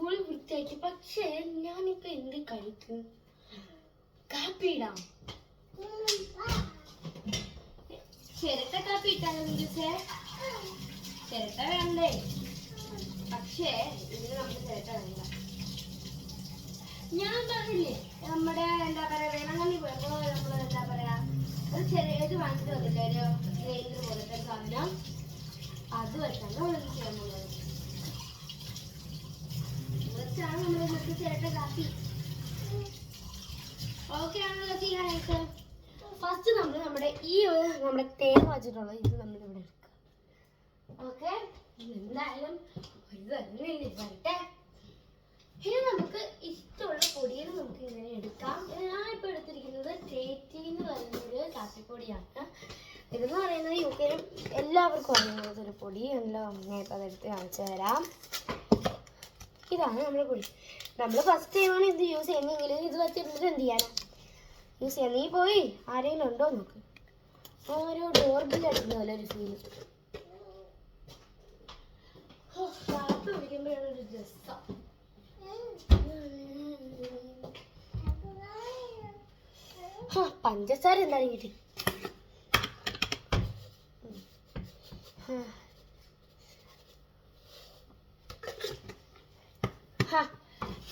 Full വൃത്തിയാക്കി. പക്ഷേ ഞാനിപ്പോ എന്ത് കഴിക്കും? കാപ്പി ഇടാം. ചിരട്ട കാപ്പി ഇട്ടാലോ മിനുസേ? ചിരട്ട വേണ്ടേ? പക്ഷേ ഇതിന് നമുക്ക് ചിരട്ട വേണ്ട. ഞാൻ പറഞ്ഞില്ലേ നമ്മുടെ എന്താ പറയാ വേളങ്കണ്ണി പോയപ്പോ നമ്മള് എന്താ പറയാ ഒരു ചെറിയത് വാങ്ങിച്ചിട്ട് വന്നില്ലേ, ഒരു ഗ്രൈൻഡർ പോലത്തെ ഒരു സാധനം. അത് വെച്ചാണ് നമ്മൾ ചെയ്യാൻ പോകുന്നത്. വെച്ചാണ് നമ്മൾ ഇന്നത്തെ ചിരട്ട കാപ്പി. ഓക്കെ ആണല്ലോ ചെയ്യാനായിട്ട്. ഫസ്റ്റ് നമ്മൾ നമ്മുടെ തേങ്ങ വച്ചിട്ടുള്ള ഇത് നമ്മളിവിടെ എടുക്കുക. ഓക്കെ, എന്തായാലും ഇത് വരുന്നില്ല വരട്ടെ. ഇനി നമുക്ക് ഇഷ്ടമുള്ള പൊടികൾ നമുക്ക് ഇങ്ങനെ എടുക്കാം. ഞാൻ ഇപ്പോൾ എടുത്തിരിക്കുന്നത് ടേറ്റി എന്ന് പറയുന്നൊരു കാപ്പിപ്പൊടിയാണ്. ഇതെന്ന് പറയുന്നത് UK എല്ലാവർക്കും അറിയുന്നത് ഒരു പൊടി. എല്ലാം അമ്മയായിട്ട് അതെടുത്ത് കാണിച്ചു തരാം. ഇതാണ് നമ്മുടെ പൊടി. നമ്മൾ ഫസ്റ്റ് ടൈമാണ് ഇത് യൂസ് ചെയ്യുന്നതെങ്കിൽ ഇത് വെച്ചിരുന്നിട്ട് എന്ത് ചെയ്യാനാ യൂസ് ചെയ്യാം. നീ പോയി ആരെങ്കിലും ഉണ്ടോ നോക്ക്. ഓരോ ഡോർബിൽ അടിക്കുന്ന പോലെ ഒരു ഫീൽ. കാപ്പി കുടിക്കുമ്പോഴാണ് ഒരു രസം. പഞ്ചസാര എന്തായാലും കിട്ടി.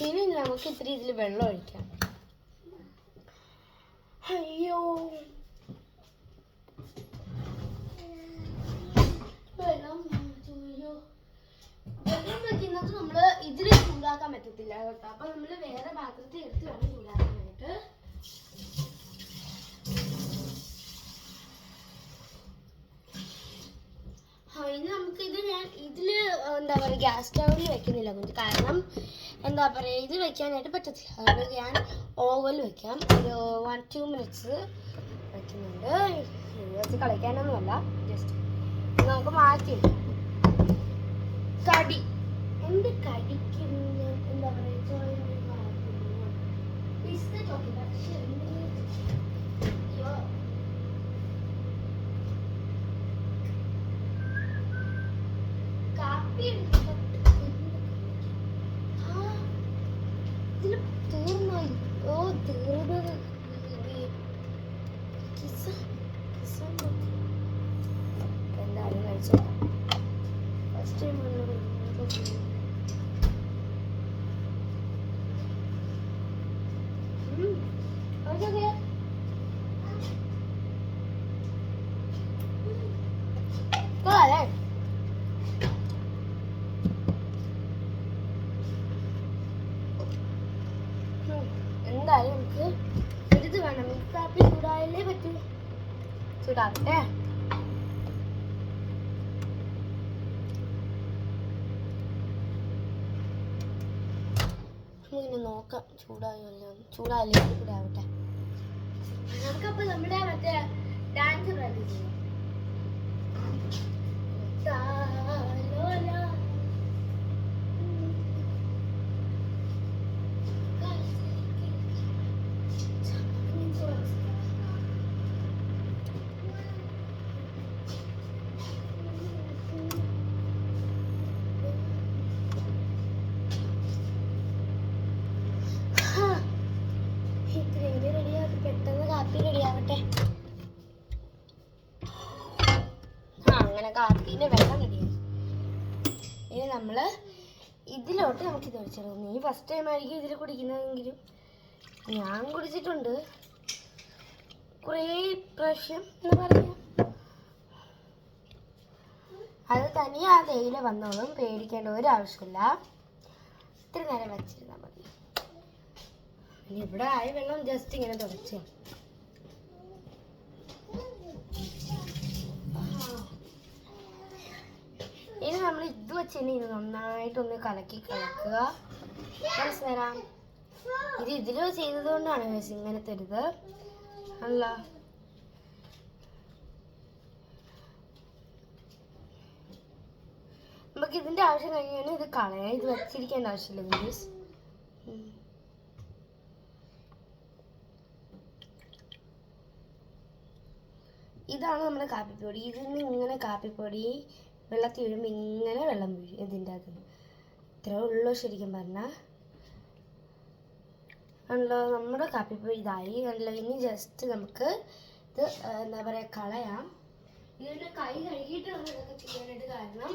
ഇനി നമുക്ക് ഇത്തിരി ഇതിൽ വെള്ളം ഒഴിക്കാം. അയ്യോ, വെള്ളം വെക്കുന്നത് നമ്മള് ഇതില് ചൂടാക്കാൻ പറ്റത്തില്ല കേട്ടോ. അപ്പൊ നമ്മള് വേറെ പാത്രത്തിൽ എടുത്ത് വേണം ചൂടാക്കാനായിട്ട്. ഇനി നമുക്ക് ഞാൻ ഇതില് എന്താ പറയാ ഗ്യാസ് സ്റ്റൗവിൽ വെക്കുന്നില്ല കുഞ്ഞ്. കാരണം എന്താ പറയാ ഇത് വെക്കാനായിട്ട് പറ്റത്തില്ല. അതുകൊണ്ട് ഞാൻ ഓവൽ വെക്കാം. ഒരു 1-2 മിനിറ്റ്സ് വെക്കുന്നുണ്ട്. വെച്ച് കളിക്കാനൊന്നുമല്ല, ജസ്റ്റ് നമുക്ക് മാറ്റി കടി എന്ത് കടിക്കുന്ന എന്താ പറയുക ബിസ്ക്കറ്റ് ഒക്കെ. പക്ഷേ കാപ്പി ഇതിൽ തീർന്നായി. ഓ തീർന്നത് എന്തായാലും കഴിച്ചോക്കാം. ഫസ്റ്റ് ടൈം എന്തായാലും നമുക്ക് ഇത് വേണം. മിക്സ് കാപ്പി ചൂടായാലേ പറ്റൂ. ചൂടാകട്ടെ. നമുക്കിനി നോക്കാം ചൂടായല്ലോ. ചൂടായാലേ കൂടെ ആവട്ടെ. നമുക്കപ്പോൾ നമ്മുടെ മറ്റേ ഡാൻസ് പ്രാക്ടീസ് ചെയ്യാം. പെട്ടെന്ന് കാപ്പി റെഡിയാവട്ടെ. അങ്ങനെ കാപ്പീൻ്റെ വെള്ളം റെഡിയായി. ഇനി നമ്മൾ ഇതിലോട്ട് നമുക്കിത് ഒഴിച്ചിടും. നീ ഫസ്റ്റ് ടൈം ആയിരിക്കും ഇതിൽ കുടിക്കുന്നതെങ്കിലും ഞാൻ കുടിച്ചിട്ടുണ്ട് കുറേ പ്രാവശ്യം എന്ന് പറയാം. അത് തനിയെ ആ തേയില വന്നോളും, പേടിക്കേണ്ട ഒരാവശ്യമില്ല. ഇത്ര നേരം വച്ചിരുന്നാൽ മതി. ഇനി ഇവിടെ ആയ വെള്ളം ജസ്റ്റ് ഇങ്ങനെ തുടച്ചു. ഇനി നമ്മൾ ഇത് വെച്ച് തന്നെ ഇത് നന്നായിട്ടൊന്ന് കലക്കി കളക്കുക. മനസ്സിലാം. ഇത് ഇതിൽ ചെയ്തത് കൊണ്ടാണ് ഇങ്ങനത്തെ ഒരു ഇത് അല്ല. നമുക്ക് ഇതിന്റെ ആവശ്യം കഴിഞ്ഞാൽ ഇത് കളയാം. ഇത് വെച്ചിരിക്കേണ്ട ആവശ്യമില്ല മീൻസ്. ഇതാണ് നമ്മുടെ കാപ്പിപ്പൊടി. ഇതിൽ നിന്ന് ഇങ്ങനെ കാപ്പിപ്പൊടി വെള്ളത്തിൽ വീഴുമ്പോൾ ഇങ്ങനെ വെള്ളം വീഴും ഇതിൻ്റെ അകത്ത്. ഇത്രേ ഉള്ളൂ ശരിക്കും പറഞ്ഞാൽ. കണ്ടല്ലോ നമ്മുടെ കാപ്പിപ്പൊടി ഇതായി. കണ്ടല്ലോ ഇനി ജസ്റ്റ് നമുക്ക് ഇത് എന്താ പറയുക കളയാം. ഇതിൻ്റെ കൈ കഴുകിയിട്ട് വേണം ഇതൊക്കെ ചെയ്യാനായിട്ട്. കാരണം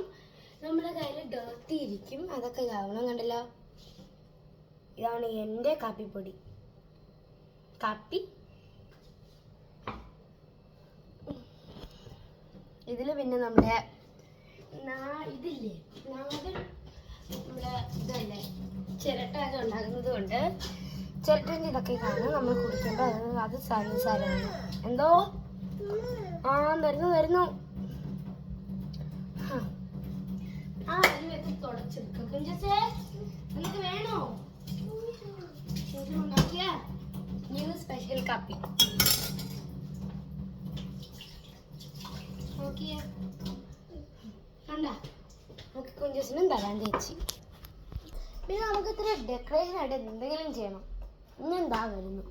നമ്മുടെ കയ്യിൽ ഡേർട്ടി ഇരിക്കും, അതൊക്കെ ഇതാവണം. കണ്ടല്ലോ ഇതാണ് എൻ്റെ കാപ്പിപ്പൊടി. കാപ്പി ഇതിൽ പിന്നെ നമ്മുടെ ഇതില്ലേ നമ്മുടെ ഇതല്ലേ ചിരട്ട ഒക്കെ ഉണ്ടാക്കുന്നത് കൊണ്ട് ചിരട്ടൻ്റെ ഇതൊക്കെ കാണാൻ നമ്മൾ കുടിക്കുമ്പോൾ അത് സാരമാണ്. എന്തോ വരുന്നു തുടച്ചെടുക്കുക. കുഞ്ചസേ നിനക്ക് വേണോ ഉണ്ടാക്കിയ ന്യൂ സ്പെഷ്യൽ കാപ്പി? നോക്കിയേ കണ്ട, നമുക്ക് കുഞ്ചസിനും തരാൻ ചേച്ചി. പിന്നെ നമുക്ക് ഇത്ര ഡെക്കറേഷൻ ആയിട്ട് എന്തെങ്കിലും ചെയ്യണം. ഇന്നെന്താ വരുന്നു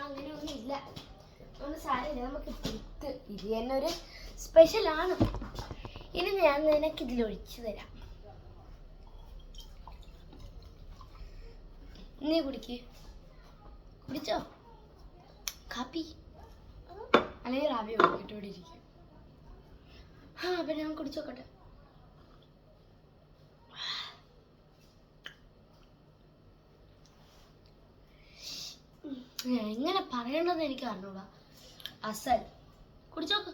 അങ്ങനെയൊന്നും ഇല്ല. ഒന്നും സാരമില്ല, നമുക്ക് ഇത് തന്നെ ഒരു സ്പെഷ്യലാണ്. ഇനി ഞാൻ നിനക്ക് ഇതിലൊഴിച്ചു തരാം. നീ കുടിച്ചോ കാപ്പി? അല്ലെങ്കിൽ റാബി ഒഴിക്കിട്ടോടെ ഇരിക്കും. അപ്പൊ ഞാൻ കുടിച്ചോക്കട്ടെ. എങ്ങനെ പറയണ്ടെന്ന് എനിക്ക് അറിഞ്ഞൂടാ. അസൽ കുടിച്ചോക്ക്.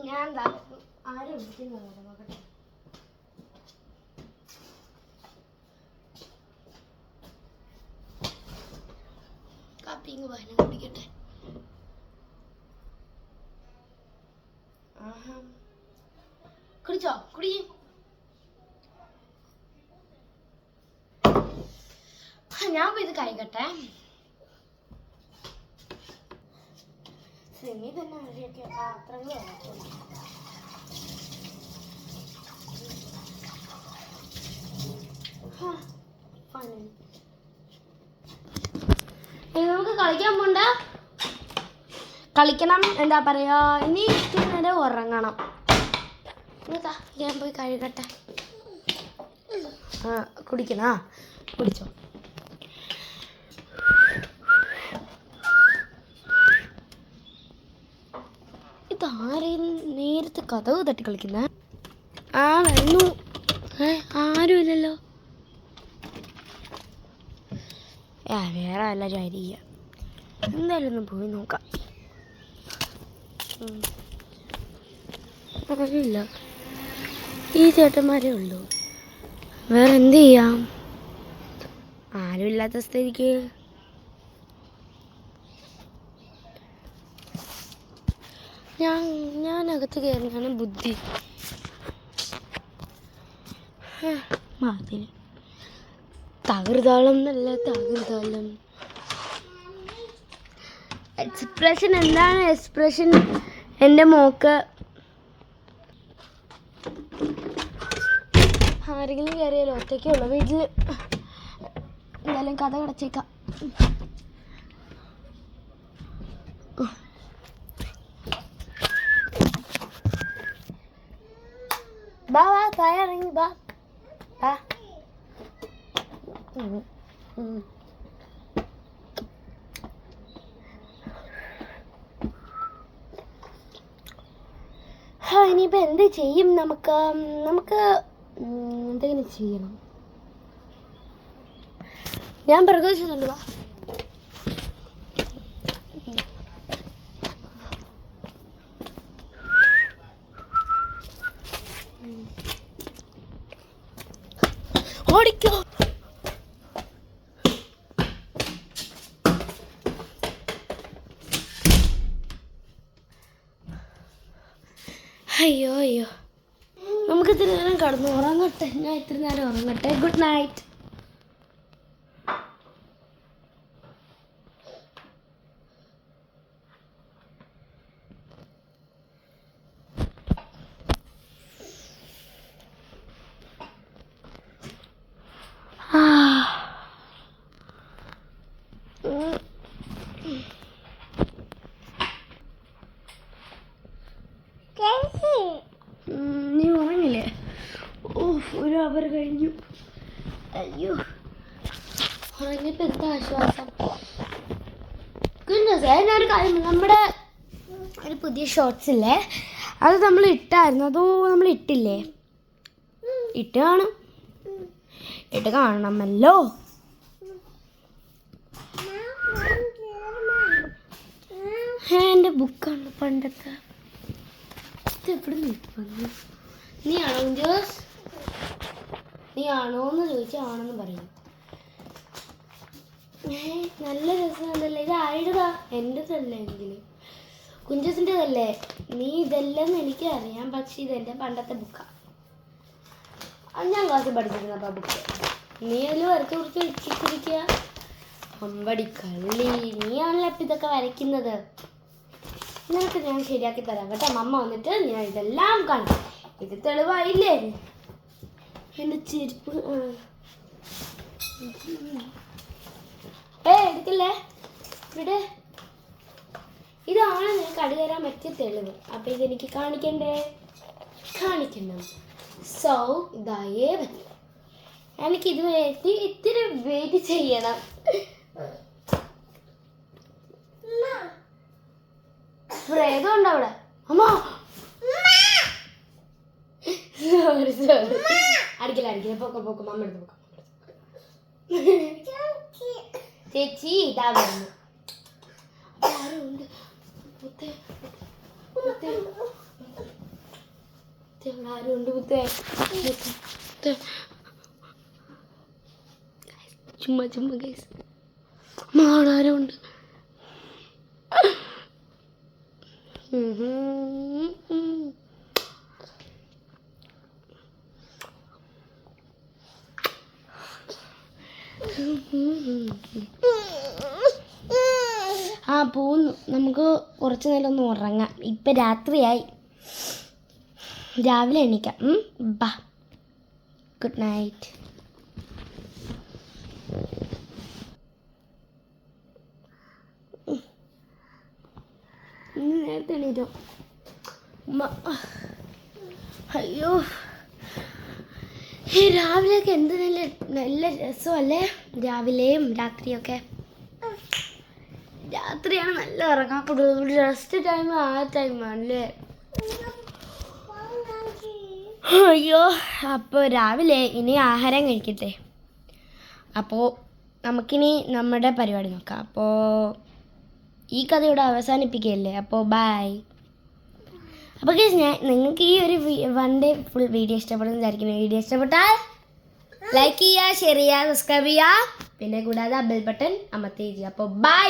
ഞാൻ ആരും വിളിക്കുന്നുണ്ടോ നോക്കട്ടെ. കാപ്പിങ് വായന കുടിക്കട്ടെ. കുടിച്ചോ? ഞാൻ പോയി ഇത് കഴിക്കട്ടെ. സിമി തന്നെ വഴിയൊക്കെ പാത്രങ്ങൾ നമുക്ക് കളിക്കാൻ പോണ്ട. കളിക്കണം, എന്താ പറയാ, ഇനി നേരം ഉറങ്ങണം. ഞാൻ പോയി കഴുകട്ടെ. കുടിക്കണ കുടിച്ചോ. ഇതാരെയും നേരത്തെ കഥവ് തട്ടി കളിക്കുന്ന വരുന്നു. ആരുമില്ലല്ലോ. വേറെ എല്ലാവരും ആയിരിക്കുക. എന്തായാലും ഒന്ന് പോയി നോക്കാം. ആരുമില്ല, ഈ ചേട്ടന്മാരേ ഉള്ളൂ. വേറെ എന്ത് ചെയ്യാം? ആരുമില്ലാത്ത സ്ഥിതിക്ക് ഞാൻ അകത്ത് കയറിയാണ് ബുദ്ധി. മാതിരി തകൃതാളം എന്നല്ല, തകൃതാളം. എക്സ്പ്രഷൻ എന്താണ് എക്സ്പ്രഷൻ? എൻ്റെ മോക്ക് ആരെങ്കിലും കയറിയാലോ? ഒറ്റയ്ക്കുള്ള വീട്ടിൽ എന്തായാലും കഥ കടച്ചേക്കാം. ബാ താഴെ ഇറങ്ങി ബാ. ഇനിയിപ്പോൾ എന്ത് ചെയ്യും? നമുക്ക് എന്തെങ്കിലും ചെയ്യണം. ഞാൻ പ്രതീക്ഷിച്ചിട്ടുണ്ട്. വാ ഓടിക്കോ. അയ്യോ നമുക്ക് ഇത്തിരി നേരം കിടന്നു ഉറങ്ങട്ടെ. ഞാൻ ഇത്തിരി നേരം ഉറങ്ങട്ടെ. Good night. അയ്യോ ഉറങ്ങിയപ്പോൾ എന്താ ആശ്വാസം. ഞാനൊരു കാര്യം, നമ്മുടെ ഒരു പുതിയ ഷോർട്സ് ഇല്ലേ, അത് നമ്മൾ ഇട്ടായിരുന്നു. അതോ നമ്മൾ ഇട്ടില്ലേ? ഇട്ട് കാണണമല്ലോ. എൻ്റെ ബുക്കാണ് പണ്ടത്തെ. ഇതെവിടെ നിൽക്കുന്നു? നീ ആണോ എന്ന് ചോദിച്ചാൽ ആണെന്ന് പറയും. നല്ല രസമുണ്ടല്ലേ. ഇത് ആരുടേതാ? എൻ്റെതല്ലേ എങ്കിലും കുഞ്ചസിൻ്റെതല്ലേ. നീ ഇതെല്ലാം എനിക്ക് അറിയാം, പക്ഷെ ഇതെൻ്റെ പണ്ടത്തെ ബുക്കാണ്. 5ാം ക്ലാസ്സിൽ പഠിച്ചിരുന്നപ്പോൾ ബുക്ക്. നീ അതിൽ വരച്ച് കുറിച്ച് വെച്ചിരിക്കുക. അമ്പടി കള്ളി, നീയാണല്ലോ അപ്പം ഇതൊക്കെ വരയ്ക്കുന്നത്. നിനക്ക് ഞാൻ ശരിയാക്കി തരാം കേട്ടോ. അമ്മ വന്നിട്ട് ഞാൻ ഇതെല്ലാം കാണാം. ഇത് തെളിവായില്ലേ? എൻ്റെ ചെരുപ്പ് എടുക്കല്ലേ ഇവിടെ. ഇതാണ് നിനക്ക് അടി തരാൻ പറ്റിയ തെളിവ്. അപ്പം ഇതെനിക്ക് കാണിക്കണം. സോ ഇതായേ പറ്റും. എനിക്കിത് ഇത്തിരി വെയിറ്റ് ചെയ്യണം. പ്രേതമുണ്ടോ അവിടെ? അമ്മ സോറി അടിക്കില്ല. പൊക്കം അമ്മ എടുത്ത് പൊക്കം. ചേച്ചി ഇതാ വരുന്നു. ആരുണ്ട്? ആരുണ്ട്? ചുമ്മാ ഗൈസ്, മാടാരുണ്ട്. പോന്നു. നമുക്ക് കുറച്ച് നേരം ഒന്ന് ഉറങ്ങാം. ഇപ്പം രാത്രിയായി, രാവിലെ എണീക്കാം. ബാ, ഗുഡ് നൈറ്റ്. നേരത്തെ എണീറ്റോ? അയ്യോ, ഈ രാവിലെയൊക്കെ എന്ത് നല്ല രസമല്ലേ? രാവിലെയും രാത്രിയൊക്കെ. രാത്രിയാണ് നല്ല ഉറങ്ങാൻ റെസ്റ്റ് ടൈം. ആ ടൈമാണല്ലേ? അയ്യോ, അപ്പോൾ രാവിലെ ഇനി ആഹാരം കഴിക്കട്ടെ. അപ്പോൾ നമുക്കിനി നമ്മുടെ പരിപാടി നോക്കാം. അപ്പോൾ ഈ കഥ ഇവിടെ അവസാനിപ്പിക്കുകയല്ലേ. അപ്പോൾ ബൈ. അപ്പോൾ നിങ്ങൾക്ക് ഈ ഒരു 1 ഡേ ഫുൾ വീഡിയോ ഇഷ്ടപ്പെടുന്ന വിചാരിക്കുന്നു. വീഡിയോ ഇഷ്ടപ്പെട്ടാൽ ലൈക്ക് ചെയ്യുക, ഷെയർ ചെയ്യുക, സബ്സ്ക്രൈബ് ചെയ്യുക, പിന്നെ കൂടാതെ ബെൽ ബട്ടൺ അമർത്തുക. അപ്പോൾ ബൈ.